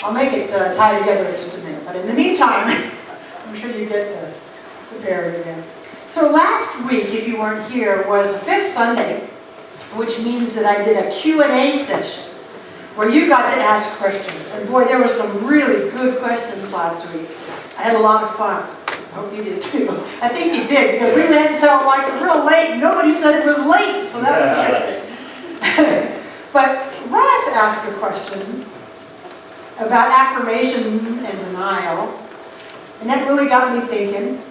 I'll make it tie together in just a minute. But in the meantime, I'm sure you get the bearing again. So last week, if you weren't here, was the fifth Sunday, which means that I did a Q&A session where you got to ask questions. And boy, there were some really good questions last week. I had a lot of fun. I hope you did too. I think you did, because we went until like real late. Nobody said it was late, so that was good. But Ross asked a question about affirmation and denial, and that really got me thinking.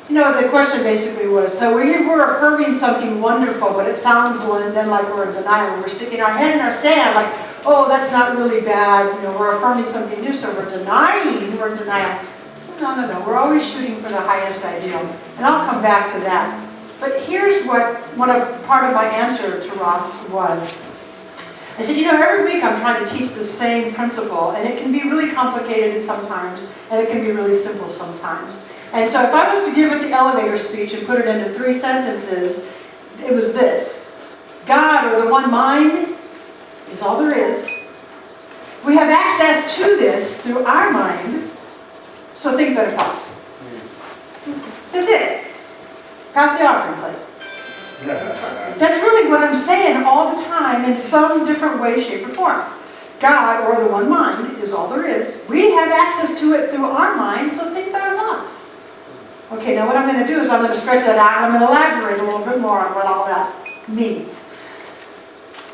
You know, the question basically was, so we're affirming something wonderful, but it sounds then like we're in denial. We're sticking our head in our sand, like, oh, that's not really bad. You know, we're affirming something new, so we're denying, we're in denial. No. We're always shooting for the highest ideal. And I'll come back to that. But here's what part of my answer to Ross was. I said, you know, every week I'm trying to teach the same principle, and it can be really complicated sometimes, and it can be really simple sometimes. And so if I was to give it the elevator speech and put it into 3 sentences, it was this. God, or the one mind, is all there is. We have access to this through our mind, so think better thoughts. That's it. Pass the offering plate. That's really what I'm saying all the time in some different way, shape, or form. God, or the one mind, is all there is. We have access to it through our mind, so think better thoughts. Okay, now what I'm going to do is I'm going to stretch that out and I'm going to elaborate a little bit more on what all that means.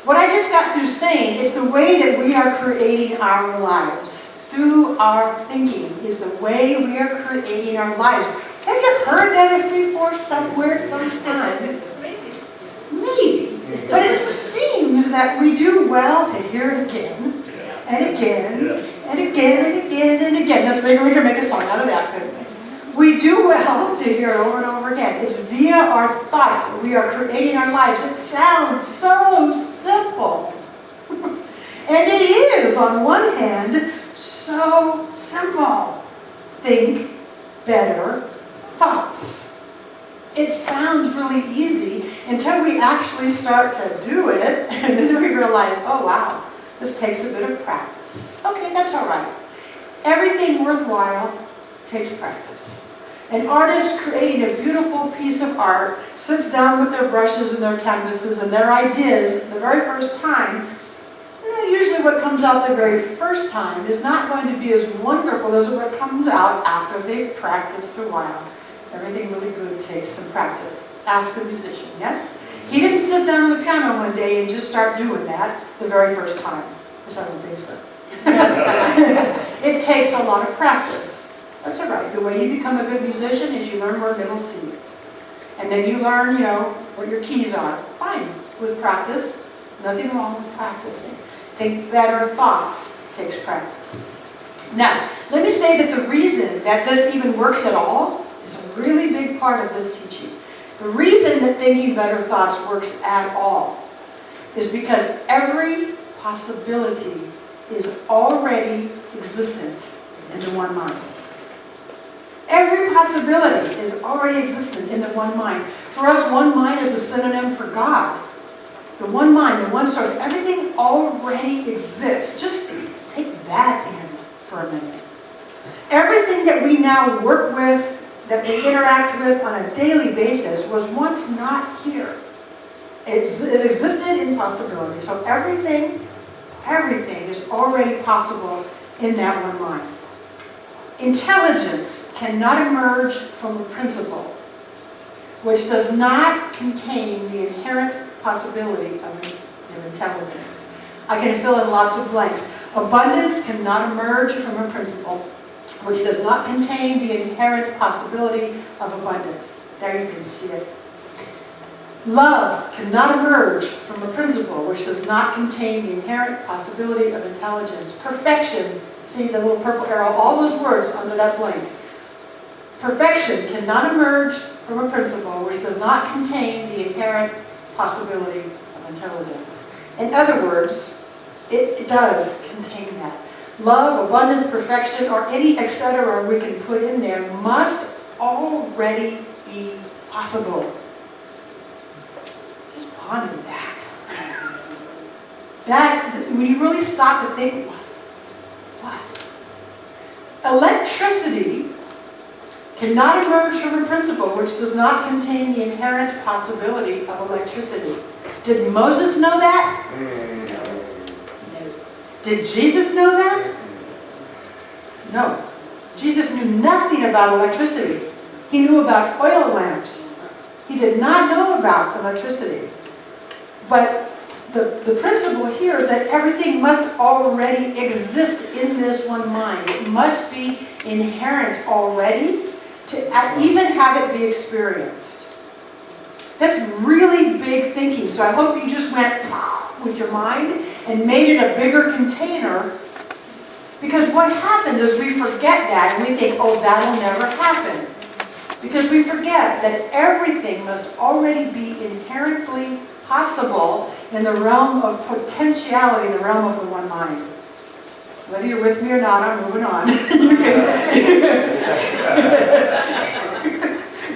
What I just got through saying is the way that we are creating our lives. Through our thinking is the way we are creating our lives. Have you heard that before somewhere, sometime? Maybe. But it seems that we do well to hear it again, and again, and again, and again, and again. We can make a song out of that, couldn't we? We do well to hear it over and over again. It's via our thoughts that we are creating our lives. It sounds so simple. And it is, on one hand, so simple. Think better thoughts. It sounds really easy until we actually start to do it, and then we realize, oh wow, this takes a bit of practice. Okay, that's all right. Everything worthwhile takes practice. An artist creating a beautiful piece of art sits down with their brushes and their canvases and their ideas the very first time. Usually what comes out the very first time is not going to be as wonderful as what comes out after they've practiced a while. Everything really good takes some practice. Ask a musician, yes? He didn't sit down on the piano one day and just start doing that the very first time. Because I don't think so. It takes a lot of practice. That's all right. The way you become a good musician is you learn where middle C is. And then you learn, what your keys are. Fine. With practice, nothing wrong with practicing. Think better thoughts takes practice. Now, let me say that the reason that this even works at all is a really big part of this teaching. The reason that thinking better thoughts works at all is because every possibility is already existent in the one mind. Every possibility is already existent in the one mind. For us, one mind is a synonym for God. The one mind, the one source, everything already exists. Just take that in for a minute. Everything that we now work with, that we interact with on a daily basis, was once not here. It existed in possibility. So everything is already possible in that one mind. Intelligence cannot emerge from a principle which does not contain the inherent possibility of intelligence. I can fill in lots of blanks. Abundance cannot emerge from a principle which does not contain the inherent possibility of abundance. There you can see it. Love cannot emerge from a principle which does not contain the inherent possibility of intelligence. Perfection, see the little purple arrow, all those words under that blank. Perfection cannot emerge from a principle which does not contain the inherent possibility of intelligence. In other words, it does contain that. Love, abundance, perfection, or any etc. we can put in there must already be possible. Just ponder that. That, when you really stop to think, electricity cannot emerge from a principle which does not contain the inherent possibility of electricity. Did Moses know that? No. Did Jesus know that? No. Jesus knew nothing about electricity. He knew about oil lamps. He did not know about electricity. But the principle here is that everything must already exist in this one mind. It must be inherent already to even have it be experienced. That's really big thinking. So I hope you just went with your mind and made it a bigger container. Because what happens is we forget that and we think, oh, that'll never happen. Because we forget that everything must already be inherently possible in the realm of potentiality, in the realm of the one mind. Whether you're with me or not, I'm moving on.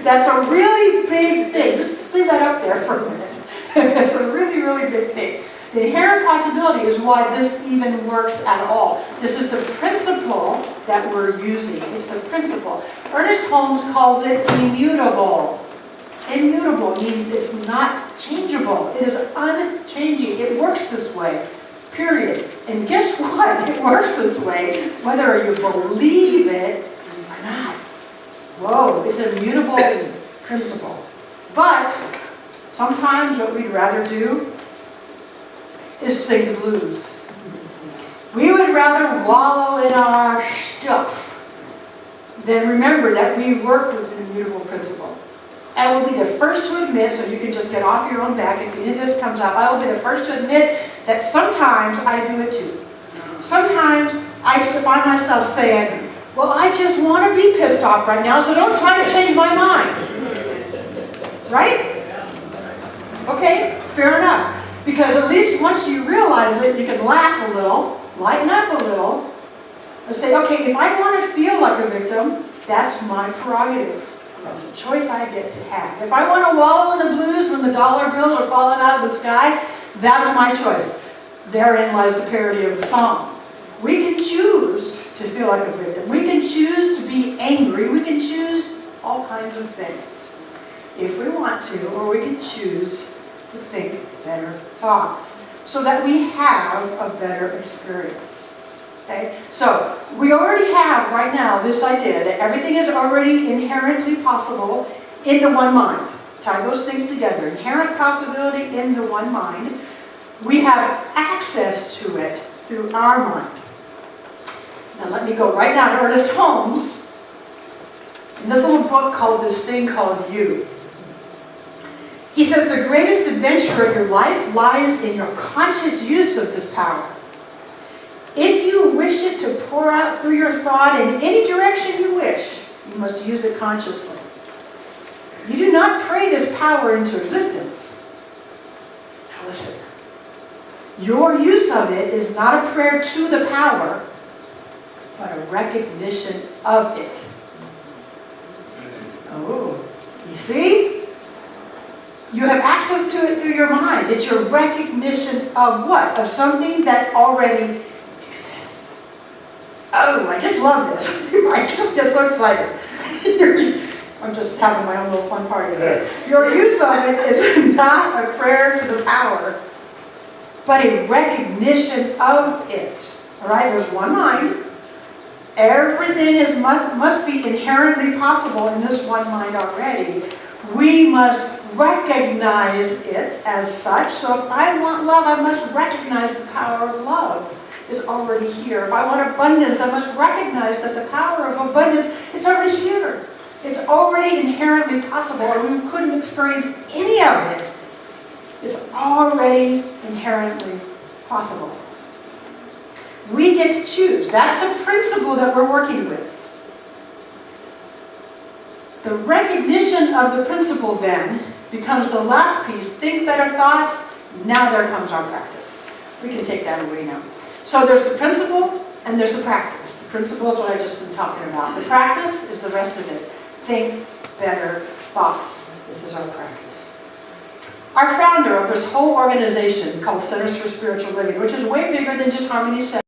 That's a really big thing. Just leave that up there for a minute. That's a really, really big thing. The inherent possibility is why this even works at all. This is the principle that we're using. It's the principle. Ernest Holmes calls it immutable. Immutable means it's not changeable. It is unchanging. It works this way, period. And guess what? It works this way whether you believe it or not. Whoa, it's an immutable principle. But sometimes what we'd rather do is sing the blues. We would rather wallow in our stuff than remember that we work with an immutable principle. I will be the first to admit, so you can just get off your own back if any of this comes up, I will be the first to admit that sometimes I do it too. Sometimes I find myself saying, well, I just want to be pissed off right now, so don't try to change my mind. Right? Okay, fair enough. Because at least once you realize it, you can laugh a little, lighten up a little, and say, okay, if I want to feel like a victim, that's my prerogative. That's a choice I get to have. If I want to wallow in the blues when the dollar bills are falling out of the sky, that's my choice. Therein lies the parody of the song. We can choose to feel like a victim. We can choose to be angry. We can choose all kinds of things if we want to, or we can choose to think better thoughts so that we have a better experience. Okay? So we already have right now this idea that everything is already inherently possible in the one mind. Tie those things together. Inherent possibility in the one mind. We have access to it through our mind. Now let me go right now to Ernest Holmes in this little book called This Thing Called You. He says the greatest adventure of your life lies in your conscious use of this power. If you wish it to pour out through your thought in any direction you wish, you must use it consciously. You do not pray this power into existence. Now listen. Your use of it is not a prayer to the power, but a recognition of it. Oh, you see? You have access to it through your mind. It's your recognition of what? Of something that already exists. Oh, I just love this. I just get so excited. I'm just having my own little fun party here. Your use of it is not a prayer to the power, but a recognition of it. All right, there's one mind. Everything must be inherently possible in this one mind already. We must recognize it as such. So if I want love, I must recognize the power of love is already here. If I want abundance, I must recognize that the power of abundance is already here. It's already inherently possible, or we couldn't experience any of it. It's already inherently possible. We get to choose. That's the principle that we're working with. The recognition of the principle then becomes the last piece. Think better thoughts. Now there comes our practice. We can take that away now. So there's the principle and there's the practice. The principle is what I've just been talking about. The practice is the rest of it. Think better thoughts. This is our practice. Our founder of this whole organization called Centers for Spiritual Living, which is way bigger than just Harmony Center.